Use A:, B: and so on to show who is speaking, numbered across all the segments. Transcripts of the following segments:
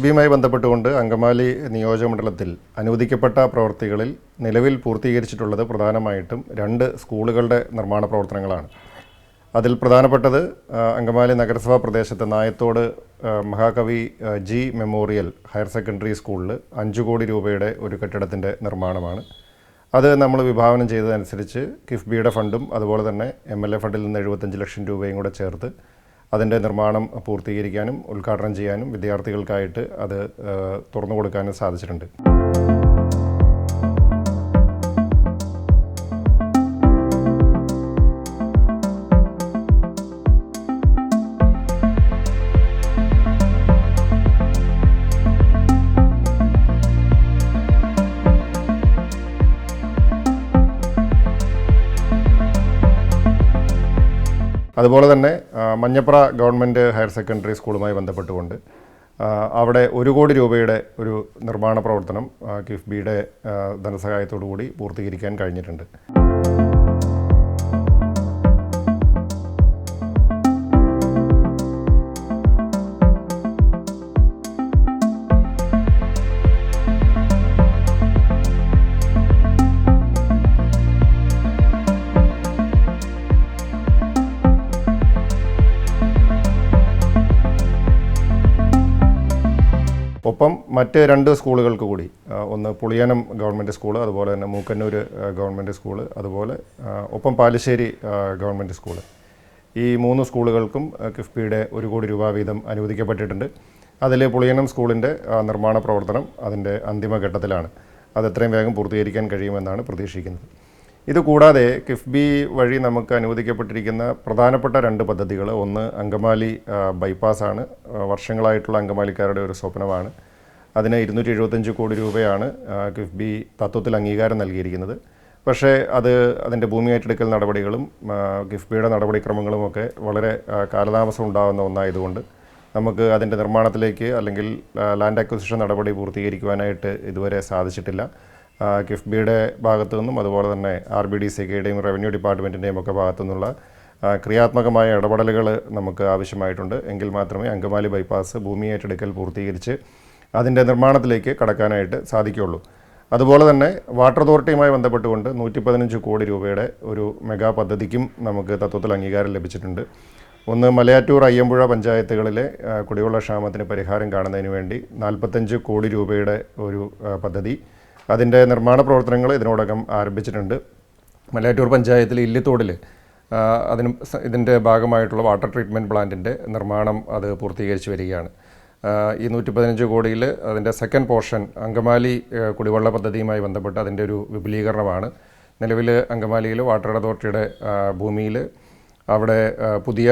A: കിഫ്ബിയുമായി ബന്ധപ്പെട്ടുകൊണ്ട് അങ്കമാലി നിയോജകമണ്ഡലത്തിൽ അനുവദിക്കപ്പെട്ട പ്രവൃത്തികളിൽ നിലവിൽ പൂർത്തീകരിച്ചിട്ടുള്ളത് പ്രധാനമായിട്ടും 2 സ്കൂളുകളുടെ നിർമ്മാണ പ്രവർത്തനങ്ങളാണ്. അതിൽ പ്രധാനപ്പെട്ടത് അങ്കമാലി നഗരസഭാ പ്രദേശത്തെ നായത്തോട് മഹാകവി ജി മെമ്മോറിയൽ ഹയർ സെക്കൻഡറി സ്കൂളിൽ 5 കോടി രൂപയുടെ ഒരു കെട്ടിടത്തിൻ്റെ നിർമ്മാണമാണ്. അത് നമ്മൾ വിഭാവനം ചെയ്തതനുസരിച്ച് കിഫ്ബിയുടെ ഫണ്ടും അതുപോലെ തന്നെ MLA ഫണ്ടിൽ നിന്ന് 75 ലക്ഷം രൂപയും കൂടെ ചേർത്ത് അതിൻ്റെ നിർമ്മാണം പൂർത്തീകരിക്കാനും ഉദ്ഘാടനം ചെയ്യാനും വിദ്യാർത്ഥികൾക്കായിട്ട് അത് തുറന്നു കൊടുക്കാനും സാധിച്ചിട്ടുണ്ട്. അതുപോലെ തന്നെ മഞ്ഞപ്ര ഗവൺമെൻറ് ഹയർ സെക്കൻഡറി സ്കൂളുമായി ബന്ധപ്പെട്ടുകൊണ്ട് അവിടെ 1 കോടി രൂപയുടെ ഒരു നിർമ്മാണ പ്രവർത്തനം കിഫ്ബിയുടെ ധനസഹായത്തോടു കൂടി പൂർത്തീകരിക്കാൻ കഴിഞ്ഞിട്ടുണ്ട്. ഒപ്പം മറ്റ് 2 സ്കൂളുകൾക്ക് കൂടി, ഒന്ന് പുളിയനം ഗവൺമെൻറ് സ്കൂൾ, അതുപോലെ തന്നെ മൂക്കന്നൂർ ഗവൺമെൻറ് സ്കൂൾ, അതുപോലെ ഒപ്പം പാലശ്ശേരി ഗവൺമെൻറ് സ്കൂൾ, ഈ 3 സ്കൂളുകൾക്കും കിഫ്ബിയുടെ 1 കോടി രൂപ വീതം അനുവദിക്കപ്പെട്ടിട്ടുണ്ട്. അതിൽ പുളിയനം സ്കൂളിൻ്റെ നിർമ്മാണ പ്രവർത്തനം അതിൻ്റെ അന്തിമഘട്ടത്തിലാണ്. അത് എത്രയും വേഗം പൂർത്തീകരിക്കാൻ കഴിയുമെന്നാണ് പ്രതീക്ഷിക്കുന്നത്. ഇതുകൂടാതെ കിഫ്ബി വഴി നമുക്ക് അനുവദിക്കപ്പെട്ടിരിക്കുന്ന പ്രധാനപ്പെട്ട 2 പദ്ധതികൾ, ഒന്ന് അങ്കമാലി ബൈപ്പാസാണ്. വർഷങ്ങളായിട്ടുള്ള അങ്കമാലിക്കാരുടെ ഒരു സ്വപ്നമാണ്. അതിന് 275 കോടി രൂപയാണ് കിഫ്ബി തത്വത്തിൽ അംഗീകാരം നൽകിയിരിക്കുന്നത്. പക്ഷേ അതിൻ്റെ ഭൂമി ഏറ്റെടുക്കൽ നടപടികളും കിഫ്ബിയുടെ നടപടിക്രമങ്ങളുമൊക്കെ വളരെ കാലതാമസം ഉണ്ടാകുന്ന ഒന്നായതുകൊണ്ട് നമുക്ക് അതിൻ്റെ നിർമ്മാണത്തിലേക്ക് അല്ലെങ്കിൽ ലാൻഡ് അക്വിസിഷൻ നടപടി പൂർത്തീകരിക്കുവാനായിട്ട് ഇതുവരെ സാധിച്ചിട്ടില്ല. കിഫ്ബിയുടെ ഭാഗത്തു നിന്നും അതുപോലെ തന്നെ RBDCയുടെയും റവന്യൂ ഡിപ്പാർട്ട്മെൻറ്റിൻ്റെയും ഒക്കെ ഭാഗത്തു നിന്നുള്ള ക്രിയാത്മകമായ ഇടപെടലുകൾ നമുക്ക് ആവശ്യമായിട്ടുണ്ട്. എങ്കിൽ മാത്രമേ അങ്കമാലി ബൈപ്പാസ് ഭൂമി ഏറ്റെടുക്കൽ പൂർത്തീകരിച്ച് അതിൻ്റെ നിർമ്മാണത്തിലേക്ക് കടക്കാനായിട്ട് സാധിക്കുകയുള്ളൂ. അതുപോലെ തന്നെ വാട്ടർ അതോറിറ്റിയുമായി ബന്ധപ്പെട്ടുകൊണ്ട് 115 കോടി രൂപയുടെ ഒരു മെഗാ പദ്ധതിക്കും നമുക്ക് തത്വത്തിൽ അംഗീകാരം ലഭിച്ചിട്ടുണ്ട്. ഒന്ന് മലയാറ്റൂർ അയ്യമ്പുഴ പഞ്ചായത്തുകളിലെ കുടിവെള്ള ക്ഷാമത്തിന് പരിഹാരം കാണുന്നതിന് വേണ്ടി 45 കോടി രൂപയുടെ ഒരു പദ്ധതി, അതിൻ്റെ നിർമ്മാണ പ്രവർത്തനങ്ങൾ ഇതിനോടകം ആരംഭിച്ചിട്ടുണ്ട്. മലയാറ്റൂർ പഞ്ചായത്തിൽ ഇല്ലിത്തോടിൽ ഇതിൻ്റെ ഭാഗമായിട്ടുള്ള വാട്ടർ ട്രീറ്റ്മെൻറ്റ് പ്ലാന്റിൻ്റെ നിർമ്മാണം അത് പൂർത്തീകരിച്ച് വരികയാണ്. ഈ 115 കോടിയിൽ അതിൻ്റെ സെക്കൻഡ് പോർഷൻ അങ്കമാലി കുടിവെള്ള പദ്ധതിയുമായി ബന്ധപ്പെട്ട് അതിൻ്റെ ഒരു വിപുലീകരണമാണ്. നിലവിൽ അങ്കമാലിയിൽ വാട്ടർ അതോറിറ്റിയുടെ ഭൂമിയിൽ അവിടെ പുതിയ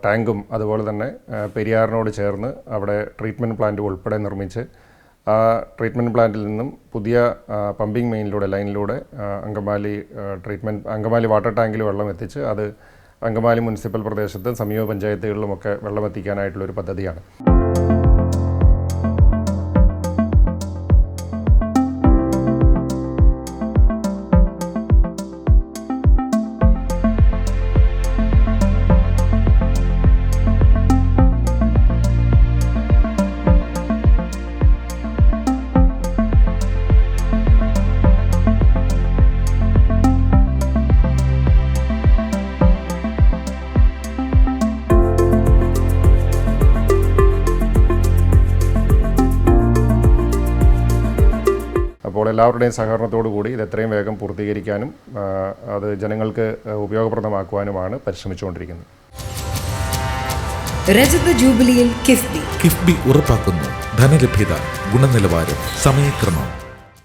A: ടാങ്കും അതുപോലെ തന്നെ പെരിയാറിനോട് ചേർന്ന് അവിടെ ട്രീറ്റ്മെൻറ്റ് പ്ലാന്റ് ഉൾപ്പെടെ നിർമ്മിച്ച് ആ ട്രീറ്റ്മെൻറ്റ് പ്ലാന്റിൽ നിന്നും പുതിയ പമ്പിംഗ് മെയിനിലൂടെ ലൈനിലൂടെ അങ്കമാലി വാട്ടർ ടാങ്കിൽ വെള്ളം എത്തിച്ച് അത് അങ്കമാലി മുനിസിപ്പൽ പ്രദേശത്ത് സമീപ പഞ്ചായത്തുകളിലുമൊക്കെ വെള്ളം എത്തിക്കാനായിട്ടുള്ളൊരു പദ്ധതിയാണ്. അപ്പോൾ എല്ലാവരുടെയും സഹകരണത്തോടു കൂടി ഇത് എത്രയും വേഗം പൂർത്തീകരിക്കാനും അത് ജനങ്ങൾക്ക് ഉപയോഗപ്രദമാക്കുവാനുമാണ് പരിശ്രമിച്ചുകൊണ്ടിരിക്കുന്നത്.
B: രജത ജൂബിലിയിൽ കിഫ്ബി
C: ഉറപ്പാക്കുന്നു ധനലഭ്യത, ഗുണനിലവാരം, സമയക്രമം.